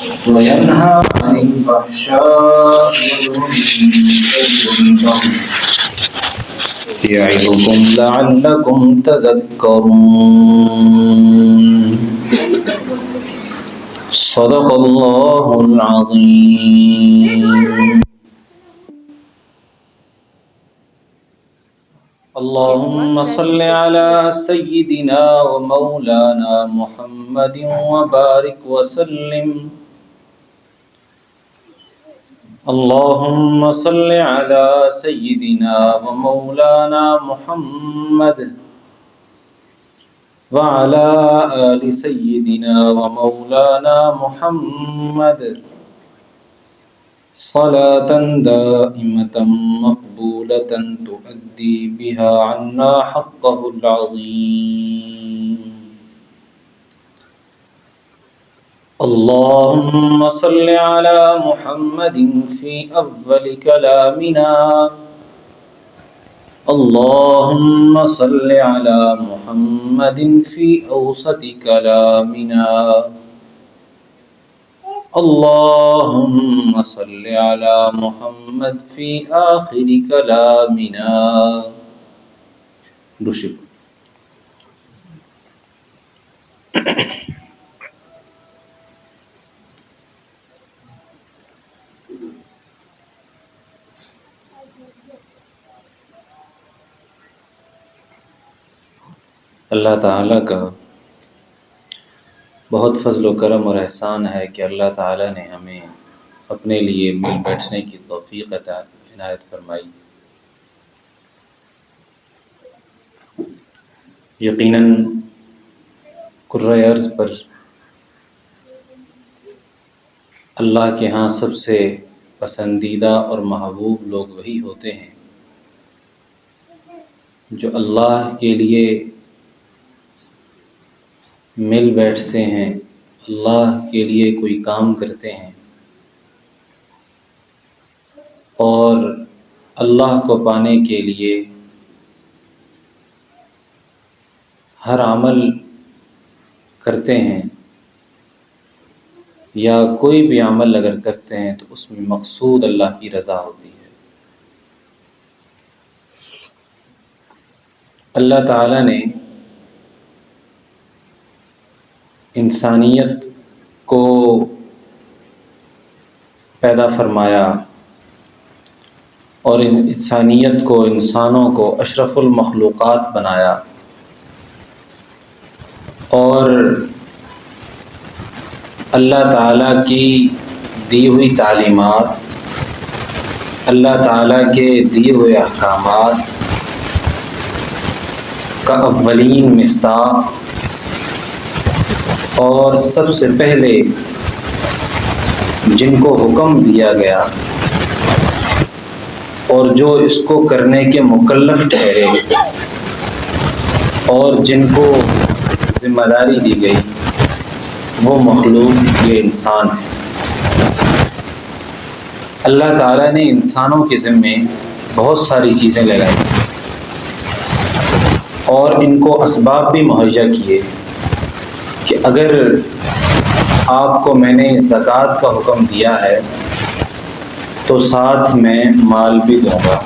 وينهى عن الفحشاء والمنكر والبغي يعظكم لعلكم تذكرون صدق الله العظيم. اللهم صل على سيدنا ومولانا محمد وبارك وسلم. اللهم صل على سيدنا ومولانا محمد وعلى آل سيدنا ومولانا محمد صلاة دائمة مقبولة تؤدي بها عنا حقه العظيم. اللهم صل على محمد في أول كلامنا. اللهم صل على محمد في أوسط كلامنا. اللهم صل على محمد في آخر كلامنا. دوشب اللہ تعالیٰ کا بہت فضل و کرم اور احسان ہے کہ اللہ تعالیٰ نے ہمیں اپنے لیے مل بیٹھنے کی توفیق عنایت فرمائی. یقیناً کرۂ ارض پر اللہ کے ہاں سب سے پسندیدہ اور محبوب لوگ وہی ہوتے ہیں جو اللہ کے لیے مل بیٹھتے ہیں، اللہ کے لیے کوئی کام کرتے ہیں اور اللہ کو پانے کے لیے ہر عمل کرتے ہیں یا کوئی بھی عمل اگر کرتے ہیں تو اس میں مقصود اللہ کی رضا ہوتی ہے. اللہ تعالیٰ نے انسانیت کو پیدا فرمایا اور انسانیت کو، انسانوں کو اشرف المخلوقات بنایا اور اللہ تعالیٰ کی دی ہوئی تعلیمات، اللہ تعالیٰ کے دیے ہوئے احکامات کا اولین مصداق اور سب سے پہلے جن کو حکم دیا گیا اور جو اس کو کرنے کے مکلف ٹھہرے اور جن کو ذمہ داری دی گئی وہ مخلوق یہ انسان ہے. اللہ تعالیٰ نے انسانوں کے ذمے بہت ساری چیزیں لگائی اور ان کو اسباب بھی مہیا کیے کہ اگر آپ کو میں نے زکوٰۃ کا حکم دیا ہے تو ساتھ میں مال بھی دوں گا.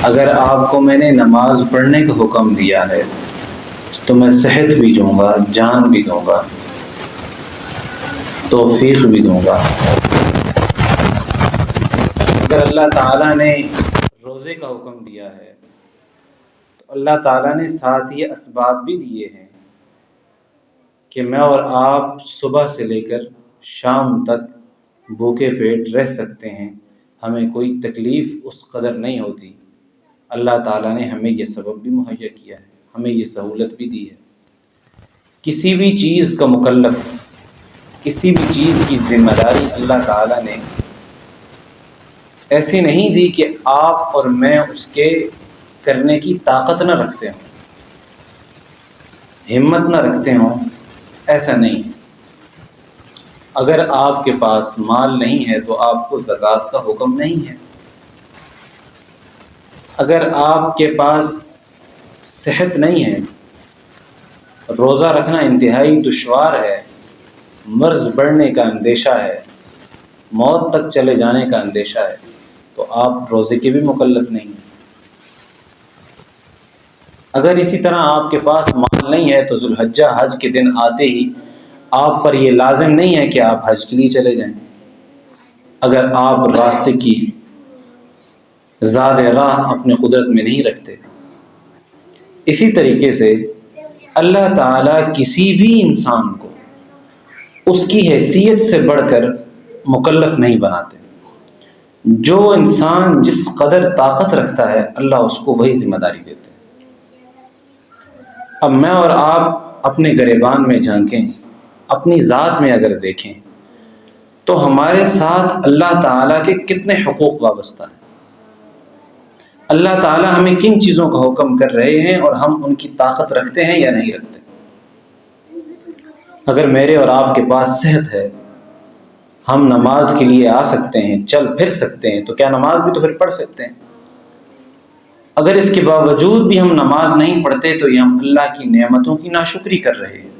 اگر آپ کو میں نے نماز پڑھنے کا حکم دیا ہے تو میں صحت بھی دوں گا، جان بھی دوں گا، توفیق بھی دوں گا. اگر اللہ تعالیٰ نے روزے کا حکم دیا ہے تو اللہ تعالیٰ نے ساتھ یہ اسباب بھی دیے ہیں کہ میں اور آپ صبح سے لے کر شام تک بھوکے پیٹ رہ سکتے ہیں، ہمیں کوئی تکلیف اس قدر نہیں ہوتی. اللہ تعالیٰ نے ہمیں یہ سبب بھی مہیا کیا ہے، ہمیں یہ سہولت بھی دی ہے. کسی بھی چیز کا مکلف، کسی بھی چیز کی ذمہ داری اللہ تعالیٰ نے ایسی نہیں دی کہ آپ اور میں اس کے کرنے کی طاقت نہ رکھتے ہوں، ہمت نہ رکھتے ہوں، ایسا نہیں ہے. اگر آپ کے پاس مال نہیں ہے تو آپ کو زکوٰۃ کا حکم نہیں ہے. اگر آپ کے پاس صحت نہیں ہے، روزہ رکھنا انتہائی دشوار ہے، مرض بڑھنے کا اندیشہ ہے، موت تک چلے جانے کا اندیشہ ہے، تو آپ روزے کے بھی مکلف نہیں ہیں۔ اگر اسی طرح آپ کے پاس مال نہیں ہے تو ذوالحجہ حج کے دن آتے ہی آپ پر یہ لازم نہیں ہے کہ آپ حج کے لیے چلے جائیں، اگر آپ راستے کی زاد راہ اپنے قدرت میں نہیں رکھتے۔ اسی طریقے سے اللہ تعالیٰ کسی بھی انسان کو اس کی حیثیت سے بڑھ کر مکلف نہیں بناتے۔ جو انسان جس قدر طاقت رکھتا ہے اللہ اس کو وہی ذمہ داری دیتے ہیں۔ اب میں اور آپ اپنے گریبان میں جھانکیں، اپنی ذات میں اگر دیکھیں تو ہمارے ساتھ اللہ تعالیٰ کے کتنے حقوق وابستہ ہیں، اللہ تعالیٰ ہمیں کن چیزوں کا حکم کر رہے ہیں اور ہم ان کی طاقت رکھتے ہیں یا نہیں رکھتے۔ اگر میرے اور آپ کے پاس صحت ہے، ہم نماز کے لیے آ سکتے ہیں، چل پھر سکتے ہیں، تو کیا نماز بھی تو پھر پڑھ سکتے ہیں؟ اگر اس کے باوجود بھی ہم نماز نہیں پڑھتے تو یہ ہم اللہ کی نعمتوں کی ناشکری کر رہے ہیں۔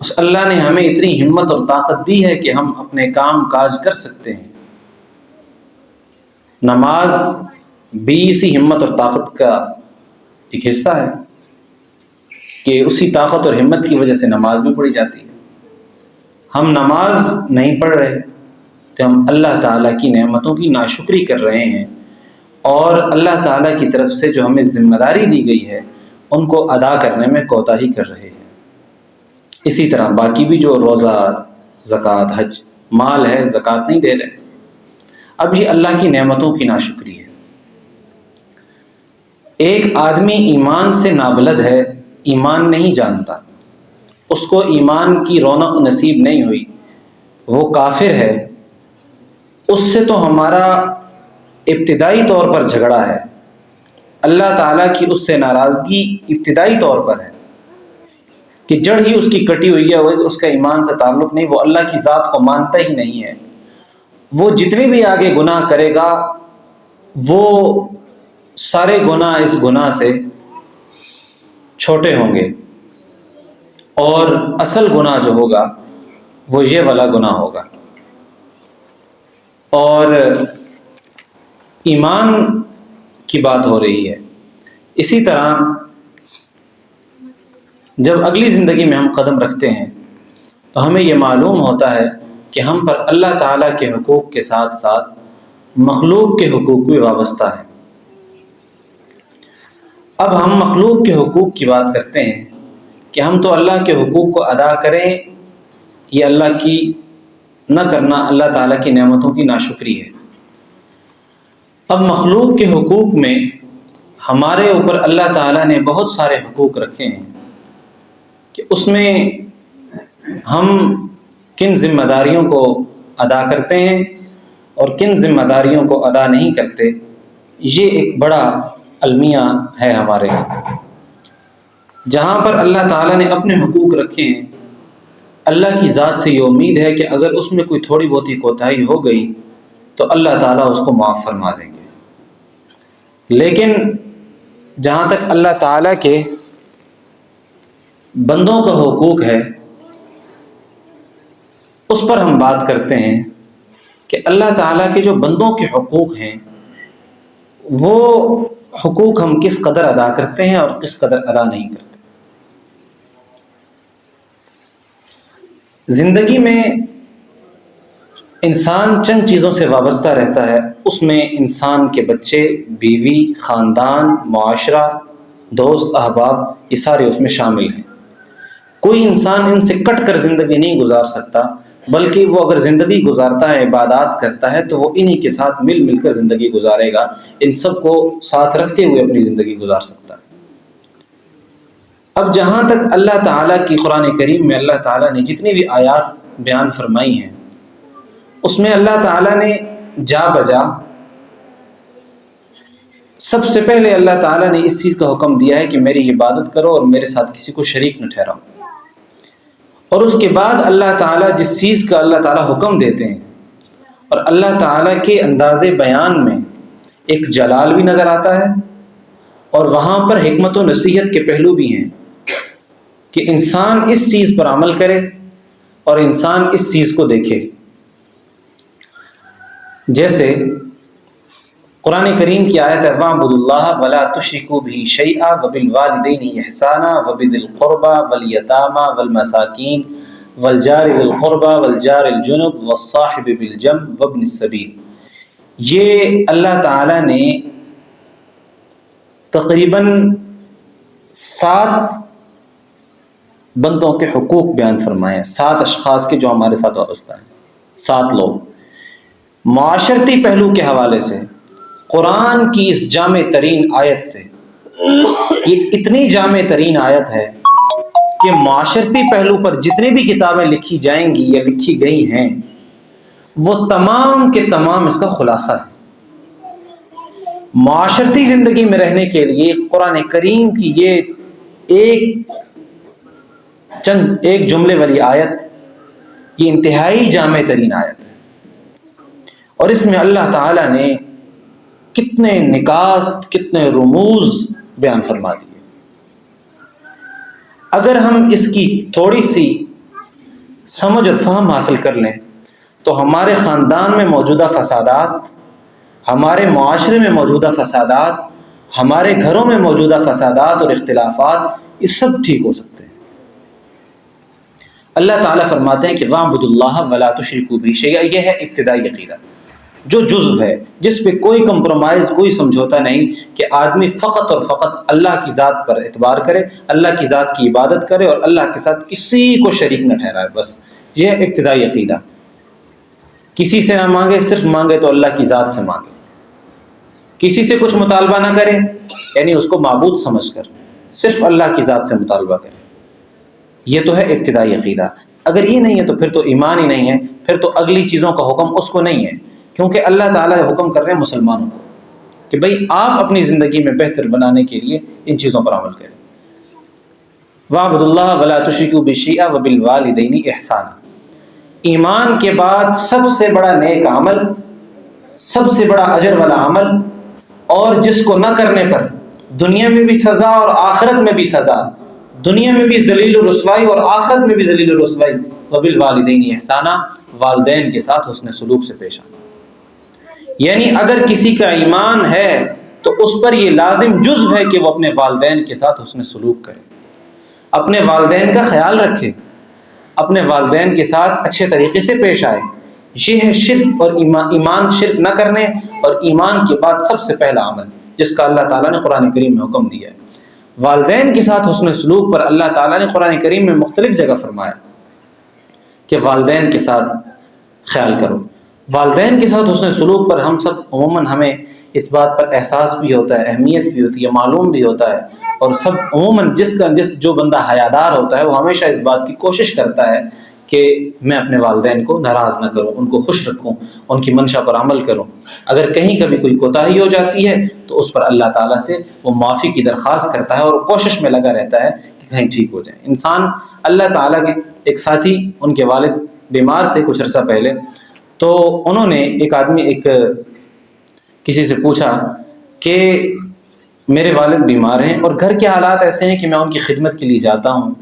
اس اللہ نے ہمیں اتنی ہمت اور طاقت دی ہے کہ ہم اپنے کام کاج کر سکتے ہیں۔ نماز بھی اسی ہمت اور طاقت کا ایک حصہ ہے کہ اسی طاقت اور ہمت کی وجہ سے نماز بھی پڑھی جاتی ہے۔ ہم نماز نہیں پڑھ رہے تو ہم اللہ تعالیٰ کی نعمتوں کی ناشکری کر رہے ہیں، اور اللہ تعالیٰ کی طرف سے جو ہمیں ذمہ داری دی گئی ہے ان کو ادا کرنے میں کوتاہی کر رہے ہیں۔ اسی طرح باقی بھی جو روزہ، زکوٰۃ، حج، مال ہے، زکوٰۃ نہیں دے رہے، اب یہ اللہ کی نعمتوں کی ناشکری ہے۔ ایک آدمی ایمان سے نابلد ہے، ایمان نہیں جانتا، اس کو ایمان کی رونق نصیب نہیں ہوئی، وہ کافر ہے، اس سے تو ہمارا ابتدائی طور پر جھگڑا ہے۔ اللہ تعالیٰ کی اس سے ناراضگی ابتدائی طور پر ہے کہ جڑ ہی اس کی کٹی ہوئی ہے، اس کا ایمان سے تعلق نہیں، وہ اللہ کی ذات کو مانتا ہی نہیں ہے۔ وہ جتنے بھی آگے گناہ کرے گا وہ سارے گناہ اس گناہ سے چھوٹے ہوں گے، اور اصل گناہ جو ہوگا وہ یہ والا گناہ ہوگا۔ اور ایمان کی بات ہو رہی ہے، اسی طرح جب اگلی زندگی میں ہم قدم رکھتے ہیں تو ہمیں یہ معلوم ہوتا ہے کہ ہم پر اللہ تعالیٰ کے حقوق کے ساتھ ساتھ مخلوق کے حقوق بھی وابستہ ہیں۔ اب ہم مخلوق کے حقوق کی بات کرتے ہیں کہ ہم تو اللہ کے حقوق کو ادا کریں، یہ اللہ کی نہ کرنا اللہ تعالیٰ کی نعمتوں کی ناشکری ہے۔ اب مخلوق کے حقوق میں ہمارے اوپر اللہ تعالیٰ نے بہت سارے حقوق رکھے ہیں کہ اس میں ہم کن ذمہ داریوں کو ادا کرتے ہیں اور کن ذمہ داریوں کو ادا نہیں کرتے، یہ ایک بڑا المیہ ہے ہمارے۔ جہاں پر اللہ تعالیٰ نے اپنے حقوق رکھے ہیں، اللہ کی ذات سے یہ امید ہے کہ اگر اس میں کوئی تھوڑی بہت کوتاہی ہو گئی تو اللہ تعالیٰ اس کو معاف فرما دیں گے۔ لیکن جہاں تک اللہ تعالیٰ کے بندوں کا حقوق ہے اس پر ہم بات کرتے ہیں کہ اللہ تعالیٰ کے جو بندوں کے حقوق ہیں وہ حقوق ہم کس قدر ادا کرتے ہیں اور کس قدر ادا نہیں کرتے۔ زندگی میں انسان چند چیزوں سے وابستہ رہتا ہے، اس میں انسان کے بچے، بیوی، خاندان، معاشرہ، دوست، احباب، یہ سارے اس میں شامل ہیں۔ کوئی انسان ان سے کٹ کر زندگی نہیں گزار سکتا، بلکہ وہ اگر زندگی گزارتا ہے، عبادات کرتا ہے تو وہ انہی کے ساتھ مل مل کر زندگی گزارے گا، ان سب کو ساتھ رکھتے ہوئے اپنی زندگی گزار سکتا ہے۔ اب جہاں تک اللہ تعالیٰ کی قرآن کریم میں اللہ تعالیٰ نے جتنی بھی آیات بیان فرمائی ہیں اس میں اللہ تعالیٰ نے جا بجا سب سے پہلے اللہ تعالیٰ نے اس چیز کا حکم دیا ہے کہ میری عبادت کرو اور میرے ساتھ کسی کو شریک نہ ٹھہراؤ، اور اس کے بعد اللہ تعالیٰ جس چیز کا اللہ تعالیٰ حکم دیتے ہیں، اور اللہ تعالیٰ کے انداز بیان میں ایک جلال بھی نظر آتا ہے اور وہاں پر حکمت و نصیحت کے پہلو بھی ہیں کہ انسان اس چیز پر عمل کرے اور انسان اس چیز کو دیکھے. جیسے قرآن کریم کی آیت ہے وَاعْبُدُوا اللَّهَ وَلَا تُشْرِكُوا بِهِ شَيْئًا وَبِالْوَالِدَيْنِ إِحْسَانًا وَبِذِي الْقُرْبَى وَالْيَتَامَى وَالْمَسَاكِينِ وَالْجَارِ ذِي الْقُرْبَى وَالْجَارِ الْجُنُبِ وَالصَّاحِبِ بِالْجَنبِ وَابْنِ السَّبِيلِ. یہ اللہ تعالیٰ نے تقریباً 7 بندوں کے حقوق بیان فرمائے ہیں، 7 اشخاص کے جو ہمارے ساتھ وابستہ ہیں، 7 لوگ. معاشرتی پہلو کے حوالے سے قرآن کی اس جامع ترین آیت سے، یہ اتنی جامع ترین آیت ہے کہ معاشرتی پہلو پر جتنی بھی کتابیں لکھی جائیں گی یا لکھی گئی ہیں وہ تمام کے تمام اس کا خلاصہ ہے. معاشرتی زندگی میں رہنے کے لیے قرآن کریم کی یہ ایک جملے والی آیت یہ انتہائی جامع ترین آیت ہے. اور اس میں اللہ تعالیٰ نے کتنے نکات، کتنے رموز بیان فرما دیے. اگر ہم اس کی تھوڑی سی سمجھ اور فہم حاصل کر لیں تو ہمارے خاندان میں موجودہ فسادات، ہمارے معاشرے میں موجودہ فسادات، ہمارے گھروں میں موجودہ فسادات اور اختلافات یہ سب ٹھیک ہو سکتے ہیں. اللہ تعالیٰ فرماتے ہیں کہ وَاعْبُدُوا اللَّهَ وَلَا تُشْرِكُوا بِهِ شَيْئًا. یہ ہے ابتدائی عقیدہ جو جزو ہے، جس پہ کوئی کمپرومائز، کوئی سمجھوتا نہیں کہ آدمی فقط اور فقط اللہ کی ذات پر اعتبار کرے، اللہ کی ذات کی عبادت کرے اور اللہ کے ساتھ کسی کو شریک نہ ٹھہرائے. بس یہ ہے ابتدائی عقیدہ. کسی سے نہ مانگے، صرف مانگے تو اللہ کی ذات سے مانگے. کسی سے کچھ مطالبہ نہ کرے، یعنی اس کو معبود سمجھ کر صرف اللہ کی ذات سے مطالبہ کرے. یہ تو ہے ابتدائی عقیدہ. اگر یہ نہیں ہے تو پھر تو ایمان ہی نہیں ہے، پھر تو اگلی چیزوں کا حکم اس کو نہیں ہے، کیونکہ اللہ تعالیٰ حکم کر رہے ہیں مسلمانوں کو کہ بھئی آپ اپنی زندگی میں بہتر بنانے کے لیے ان چیزوں پر عمل کریں. وَاعْبُدُوا اللَّهَ وَلَا تُشْرِكُوا بِهِ شَيْئًا وَبِالْوَالِدَيْنِ إِحْسَانًا. ایمان کے بعد سب سے بڑا نیک عمل، سب سے بڑا اجر والا عمل، اور جس کو نہ کرنے پر دنیا میں بھی سزا اور آخرت میں بھی سزا، دنیا میں بھی ذلیل و رسوائی اور آخرت میں بھی ذلیل و رسوائی. وَبِالْوَالِدَيْنِ إِحْسَانًا، والدین کے ساتھ حسن سلوک سے پیش آنا. یعنی اگر کسی کا ایمان ہے تو اس پر یہ لازم جزو ہے کہ وہ اپنے والدین کے ساتھ حسن سلوک کرے، اپنے والدین کا خیال رکھے، اپنے والدین کے ساتھ اچھے طریقے سے پیش آئے. یہ ہے شرک اور ایمان شرک نہ کرنے اور ایمان کے بعد سب سے پہلا عمل جس کا اللہ تعالیٰ نے قرآن کریم میں حکم دیا ہے. والدین کے ساتھ حسن سلوک پر اللہ تعالیٰ نے قرآن کریم میں مختلف جگہ فرمایا کہ والدین کے ساتھ خیال کرو. والدین کے ساتھ حسن سلوک پر ہم سب عموماً ہمیں اس بات پر احساس بھی ہوتا ہے، اہمیت بھی ہوتی ہے، معلوم بھی ہوتا ہے، اور سب عموماً جو بندہ حیادار ہوتا ہے وہ ہمیشہ اس بات کی کوشش کرتا ہے کہ میں اپنے والدین کو ناراض نہ کروں، ان کو خوش رکھوں، ان کی منشا پر عمل کروں. اگر کہیں کبھی کوئی کوتاہی ہو جاتی ہے تو اس پر اللہ تعالیٰ سے وہ معافی کی درخواست کرتا ہے اور کوشش میں لگا رہتا ہے کہ کہیں ٹھیک ہو جائے. انسان اللہ تعالیٰ کے ایک ساتھی، ان کے والد بیمار تھے کچھ عرصہ پہلے، تو انہوں نے کسی سے پوچھا کہ میرے والد بیمار ہیں اور گھر کے حالات ایسے ہیں کہ میں ان کی خدمت کے لیے جاتا ہوں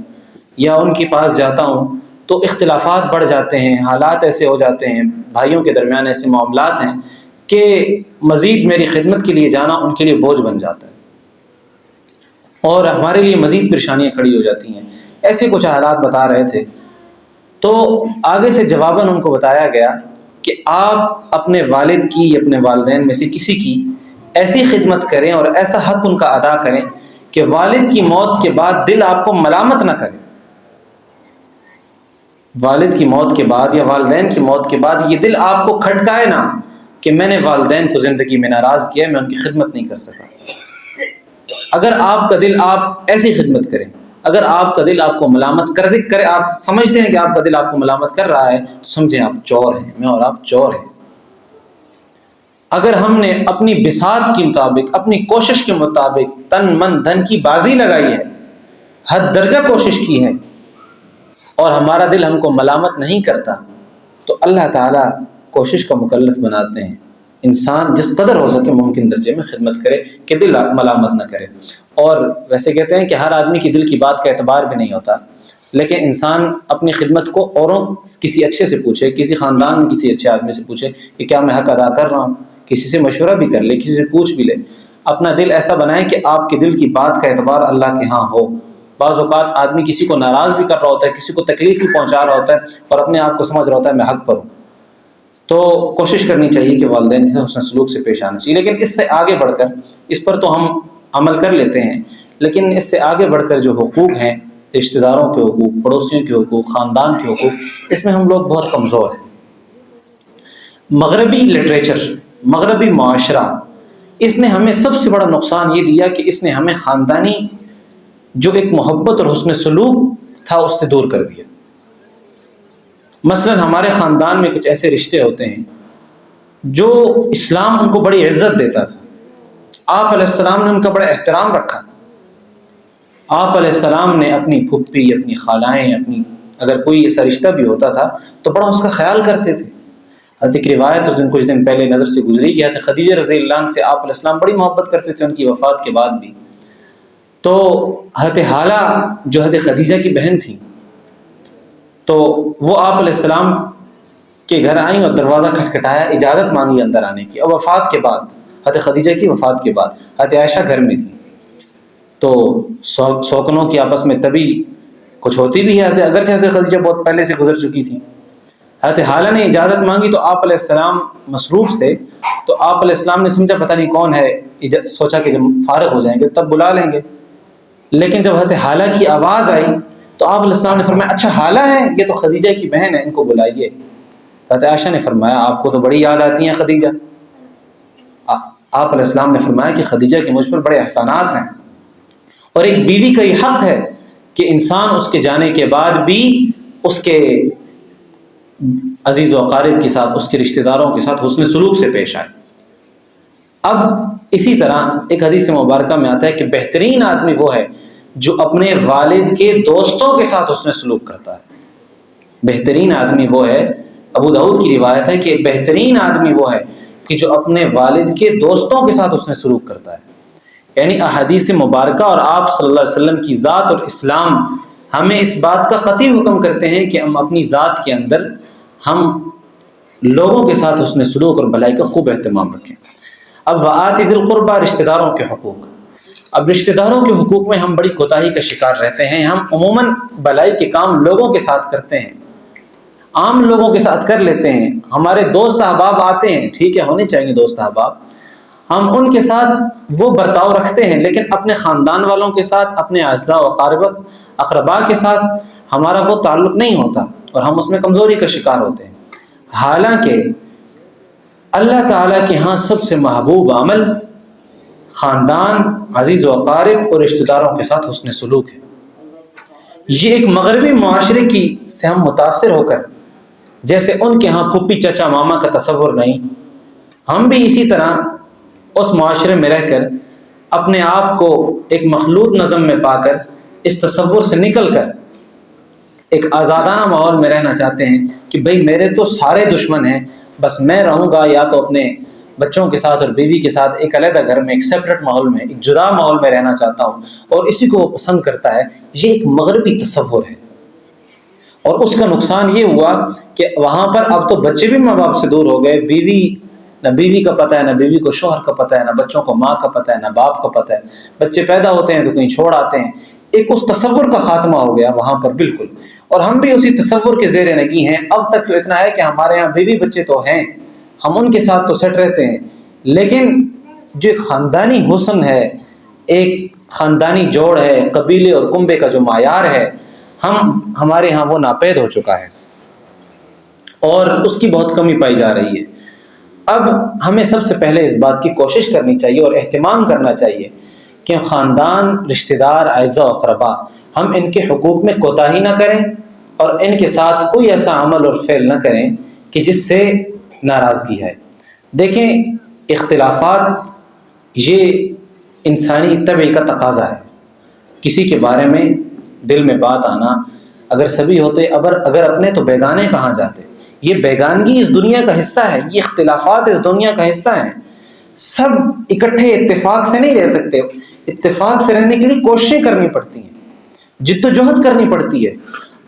یا ان کے پاس جاتا ہوں تو اختلافات بڑھ جاتے ہیں، حالات ایسے ہو جاتے ہیں، بھائیوں کے درمیان ایسے معاملات ہیں کہ مزید میری خدمت کے لیے جانا ان کے لیے بوجھ بن جاتا ہے اور ہمارے لیے مزید پریشانیاں کھڑی ہو جاتی ہیں. ایسے کچھ حالات بتا رہے تھے. تو آگے سے جواباً ان کو بتایا گیا کہ آپ اپنے والد کی، اپنے والدین میں سے کسی کی ایسی خدمت کریں اور ایسا حق ان کا ادا کریں کہ والد کی موت کے بعد دل آپ کو ملامت نہ کرے. والد کی موت کے بعد یا والدین کی موت کے بعد یہ دل آپ کو کھٹکائے نہ کہ میں نے والدین کو زندگی میں ناراض کیا، میں ان کی خدمت نہیں کر سکا. اگر آپ کا دل آپ ایسی خدمت کریں، اگر آپ کا دل آپ کو ملامت کرے، آپ سمجھتے ہیں کہ آپ کا دل آپ کو ملامت کر رہا ہے تو سمجھیں آپ چور ہیں، میں اور آپ چور ہیں. اگر ہم نے اپنی بساط کے مطابق، اپنی کوشش کے مطابق تن من دھن کی بازی لگائی ہے، حد درجہ کوشش کی ہے اور ہمارا دل ہم کو ملامت نہیں کرتا تو اللہ تعالیٰ کوشش کا مکلف بناتے ہیں انسان جس قدر ہو سکے ممکن درجے میں خدمت کرے کہ دل ملامت نہ کرے. اور ویسے کہتے ہیں کہ ہر آدمی کی دل کی بات کا اعتبار بھی نہیں ہوتا. لیکن انسان اپنی خدمت کو اوروں کسی اچھے سے پوچھے، کسی خاندان میں کسی اچھے آدمی سے پوچھے کہ کیا میں حق ادا کر رہا ہوں، کسی سے مشورہ بھی کر لے، کسی سے پوچھ بھی لے، اپنا دل ایسا بنائے کہ آپ کے دل کی بات کا اعتبار اللہ کے ہاں ہو۔ بعض اوقات آدمی کسی کو ناراض بھی کر رہا ہوتا ہے، کسی کو تکلیف بھی پہنچا رہا ہوتا ہے اور اپنے آپ کو سمجھ رہا ہوتا ہے میں حق پر ہوں، تو کوشش کرنی چاہیے کہ والدین سے حسن سلوک سے پیش آنا چاہیے۔ لیکن اس سے آگے بڑھ کر، اس پر تو ہم عمل کر لیتے ہیں، لیکن اس سے آگے بڑھ کر جو حقوق ہیں، رشتہ داروں کے حقوق، پڑوسیوں کے حقوق، خاندان کے حقوق، اس میں ہم لوگ بہت کمزور ہیں۔ مغربی لٹریچر، مغربی معاشرہ، اس نے ہمیں سب سے بڑا نقصان یہ دیا کہ اس نے ہمیں خاندانی جو ایک محبت اور حسن سلوک تھا اس سے دور کر دیا۔ مثلا ہمارے خاندان میں کچھ ایسے رشتے ہوتے ہیں جو اسلام ان کو بڑی عزت دیتا تھا، آپ علیہ السلام نے ان کا بڑا احترام رکھا۔ آپ علیہ السلام نے اپنی پھپھی، اپنی خالائیں، اگر کوئی ایسا رشتہ بھی ہوتا تھا تو بڑا اس کا خیال کرتے تھے۔ ایک روایت اس دن کچھ دن پہلے نظر سے گزری گیا تھا، خدیجہ رضی اللہ عنہ سے آپ علیہ السلام بڑی محبت کرتے تھے ان کی وفات کے بعد بھی۔ تو حضرت حالہ جو حضرت خدیجہ کی بہن تھی، تو وہ آپ علیہ السلام کے گھر آئیں اور دروازہ کھٹکھٹایا، اجازت مانگی اندر آنے کی، اور وفات کے بعد، حضرت خدیجہ کی وفات کے بعد حضرت عائشہ گھر میں تھی، تو سوکنوں کی آپس میں تبھی کچھ ہوتی بھی ہے، اگرچہ حضرت خدیجہ بہت پہلے سے گزر چکی تھی۔ حضرت حالہ نے اجازت مانگی تو آپ علیہ السلام مصروف تھے، تو آپ علیہ السلام نے سمجھا پتہ نہیں کون ہے، سوچا کہ جب فارغ ہو جائیں گے تب بلا لیں گے۔ لیکن جب حضرت حالہ کی آواز آئی تو آپ علیہ السلام نے فرمایا اچھا حالہ ہے، یہ تو خدیجہ کی بہن ہے، ان کو بلائیے۔ حضرت عائشہ نے فرمایا آپ کو تو بڑی یاد آتی ہیں خدیجہ۔ آپ علیہ السلام نے فرمایا کہ خدیجہ کے مجھ پر بڑے احسانات ہیں، اور ایک بیوی کا یہ حق ہے کہ انسان اس کے جانے کے بعد بھی اس کے عزیز و اقارب کے ساتھ، اس کے رشتہ داروں کے ساتھ حسن سلوک سے پیش آئے۔ اب اسی طرح ایک حدیث مبارکہ میں آتا ہے کہ بہترین آدمی وہ ہے جو اپنے والد کے دوستوں کے ساتھ حسن سلوک کرتا ہے۔ بہترین آدمی وہ ہے، ابو داؤد کی روایت ہے کہ بہترین آدمی وہ ہے کہ جو اپنے والد کے دوستوں کے ساتھ حسن سلوک کرتا ہے۔ یعنی احادیث مبارکہ اور آپ صلی اللہ علیہ وسلم کی ذات اور اسلام ہمیں اس بات کا قطعی حکم کرتے ہیں کہ ہم اپنی ذات کے اندر ہم لوگوں کے ساتھ حسن سلوک اور بھلائی کا خوب اہتمام رکھیں۔ اب وآت ذی القربہ، رشتہ داروں کے حقوق۔ اب رشتہ داروں کے حقوق میں ہم بڑی کوتاہی کا شکار رہتے ہیں۔ ہم عموماً بھلائی کے کام لوگوں کے ساتھ کرتے ہیں، عام لوگوں کے ساتھ کر لیتے ہیں، ہمارے دوست احباب آتے ہیں، ٹھیک ہے ہونے چاہیے دوست احباب، ہم ان کے ساتھ وہ برتاؤ رکھتے ہیں، لیکن اپنے خاندان والوں کے ساتھ، اپنے اعزاء و اقربا کے ساتھ ہمارا وہ تعلق نہیں ہوتا اور ہم اس میں کمزوری کا شکار ہوتے ہیں۔ حالانکہ اللہ تعالیٰ کے ہاں سب سے محبوب عمل خاندان، عزیز و اقارب اور رشتہ داروں کے ساتھ حسن سلوک ہے۔ یہ ایک مغربی معاشرے کی سے ہم متاثر ہو کر، جیسے ان کے ہاں پھپھی چچا ماما کا تصور نہیں، ہم بھی اسی طرح اس معاشرے میں رہ کر اپنے آپ کو ایک مخلوط نظم میں پا کر اس تصور سے نکل کر ایک آزادانہ ماحول میں رہنا چاہتے ہیں کہ بھئی میرے تو سارے دشمن ہیں، بس میں رہوں گا یا تو اپنے بچوں کے ساتھ اور بیوی کے ساتھ ایک علیحدہ گھر میں، ایک سیپریٹ ماحول میں، ایک جدا ماحول میں رہنا چاہتا ہوں، اور اسی کو وہ پسند کرتا ہے۔ یہ ایک مغربی تصور ہے، اور اس کا نقصان یہ ہوا کہ وہاں پر اب تو بچے بھی ماں باپ سے دور ہو گئے، نہ بیوی کا پتہ ہے، نہ بیوی کو شوہر کا پتہ ہے، نہ بچوں کو ماں کا پتہ ہے، نہ باپ کا پتہ ہے، بچے پیدا ہوتے ہیں تو کہیں چھوڑ آتے ہیں۔ ایک اس تصور کا خاتمہ ہو گیا وہاں پر بالکل، اور ہم بھی اسی تصور کے زیر نگیں ہیں۔ اب تک تو اتنا ہے کہ ہمارے ہاں بیوی بچے تو ہیں، ہم ان کے ساتھ تو سیٹ رہتے ہیں، لیکن جو ایک خاندانی حسن ہے، ایک خاندانی جوڑ ہے، قبیلے اور کنبے کا جو معیار ہے، ہمارے ہاں وہ ناپید ہو چکا ہے اور اس کی بہت کمی پائی جا رہی ہے۔ اب ہمیں سب سے پہلے اس بات کی کوشش کرنی چاہیے اور اہتمام کرنا چاہیے کہ خاندان، رشتہ دار، اعزاء و اقربا، ہم ان کے حقوق میں کوتاہی نہ کریں اور ان کے ساتھ کوئی ایسا عمل اور فعل نہ کریں کہ جس سے ناراضگی ہے۔ دیکھیں، اختلافات یہ انسانی طبع کا تقاضا ہے۔ کسی کے بارے میں دل میں بات آنا، اگر سبھی ہوتے، اگر اپنے تو بیگانے کہاں جاتے۔ یہ بیگانگی اس دنیا کا حصہ ہے، یہ اختلافات اس دنیا کا حصہ ہیں۔ سب اکٹھے اتفاق سے نہیں رہ سکتے، اتفاق سے رہنے کے لیے کوششیں کرنی پڑتی ہیں۔ جد و جہد کرنی پڑتی ہے،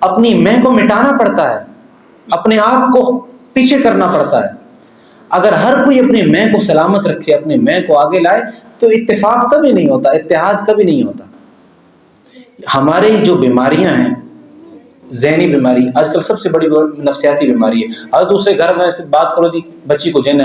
اپنی میں کو مٹانا پڑتا ہے، اپنے آپ کو پیچھے کرنا پڑتا ہے۔ اگر ہر کوئی اپنے میں کو سلامت رکھے، اپنے میں کو آگے لائے، تو اتفاق کبھی نہیں ہوتا، اتحاد کبھی نہیں ہوتا۔ ہمارے جو بیماریاں ہیں، ذہنی بیماری آج کل سب سے بڑی نفسیاتی بیماری ہے۔ اور دوسرے گھر میں سے بات کرو جی، بچی کو ذہن